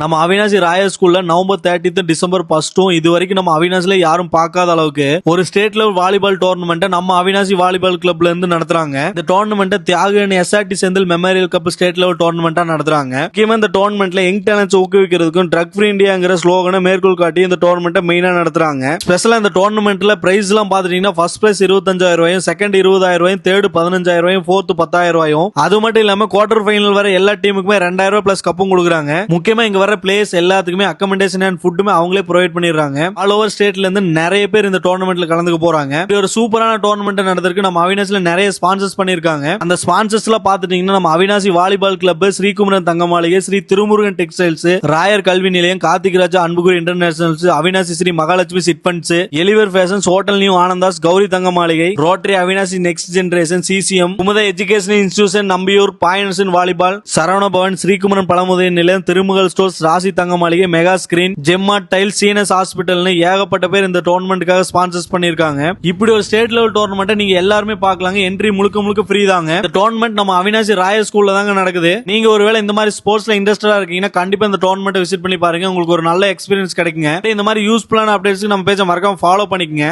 நம்ம அவினாசி ராயல் ஸ்கூல்ல November 30th December 1 இது வரைக்கும் நம்ம அவினாசில யாரும் பார்க்காத அளவுக்கு ஒரு ஸ்டேட் லெவல் வாலிபால் டோர்னமெண்ட் நம்ம அவினாசி வாலிபால் கிளப்ல இருந்து நடத்துறாங்க. இந்த tournament Thiyagarayan SRT Senthil memorial cup state level டோர்னமெண்டா நடத்துறாங்க. முக்கியமா இந்த டோர்னமெண்ட்ல யங் டேலண்ட்ஸ் ஊக்குவிக்கிறதுக்கும் ட்ரக் ஃப்ரீ இந்தியாங்கிற ஸ்லோகனை மேற்கோள் காட்டி இந்த டோர்னமெண்ட்டை மெயினா நடத்துறாங்க. ஸ்பெஷலா இந்த டோர்னமெண்ட்ல பிரைஸ் எல்லாம் பாத்துட்டீங்கன்னா ஃபர்ஸ்ட் பிரைஸ் 25,000 ரூபாயும், செகண்ட் 20,000 ரூபாயும், தேர்ட் 15,000 ரூபாயும், ஃபோர்த் 10,000 ரூபாயும். அது மட்டும் இல்லாம குவார்டர் ஃபைனல் வர எல்லா டீமுக்குமே 2,000 ரூபாய் பிளஸ் கப்பும் கொடுக்குறாங்க. முக்கியமா இங்க வர பிளேயர்ஸ் எல்லாத்துக்குமே அக்கமண்டேஷன் அண்ட் ஃபுட்டுமே அவங்களே ப்ரொவைட் பண்ணிடுறாங்க. ஆல் ஓவர் ஸ்டேட்ல இருந்து நிறைய பேர் இந்த டோர்னமெண்ட்ல கலந்துக்க போறாங்க. இப்படி ஒரு சூப்பரான டோர்னமெண்ட் நடந்திருக்கு. நம்ம அவினாசில நிறைய ஸ்பான்சர்ஸ் பண்ணிருக்காங்க. அந்த ஸ்பான்சர்ஸ் எல்லாம் பாத்துட்டீங்கன்னா நம்ம அவினாசி வாலிபால் கிளப், ஸ்ரீகுமரன் தங்க மாளிகை, ஸ்ரீ திருமுருகன் டெக்ஸ்டைல்ஸ், ராயர் கல்வி நிலையம், கார்த்திக் ராஜா அன்புகுரி internationals, Avinashi Sri Mahalakshmi chit funds, எலிவர் fashions, hotel new Anandhas, Gowri தங்க மாளிகை, rotary Avinashi next generation, CCM, Kumudha education institution, Nambiyur, பாயன்ஸ் வாலிபால், சரவண பவன், ஸ்ரீகுமரன் பழமுதிய நிலையம், திருமுகல் ஸ்டோர்ஸ், ராசி தங்க மாளிகை, மெகா ஸ்கிரீன், ஜெம்மா டைல், சீனஸ் ஹாஸ்பிட்டல்னு ஏகப்பட்ட பேர் இந்த டோர்னமெண்ட்டுக்காக ஸ்பான்சர்ஸ் பண்ணிருக்காங்க. இப்படி ஒரு ஸ்டேட் லெவல் டோர்னமெண்ட் நீங்க எல்லாருமே பார்க்கலாங்க. என்ட்ரி முழுக்க முழுக்க ஃப்ரீ தாங்க. இந்த டோர்னமெண்ட் நம்ம அவினாசி ராயல் ஸ்கூல்ல தாங்க நடக்குது. நீங்க ஒருவேளை இந்த மாதிரி ஸ்போர்ட்ஸ்ல இன்ட்ரெஸ்டடா இருக்கீங்கன்னா கண்டிப்பா இந்த டோர்னமெண்ட் விசிட் பண்ணி பாருங்க. உங்களுக்கு ஒரு நல்ல எக்ஸ்பீரியன்ஸ் கிடைக்குங்க. இந்த மாதிரி யூஸ்ஃபுல்லான அப்டேட்ஸ்க்கு நம்ம பேஜை மறக்காம ஃபாலோ பண்ணிக்கங்க.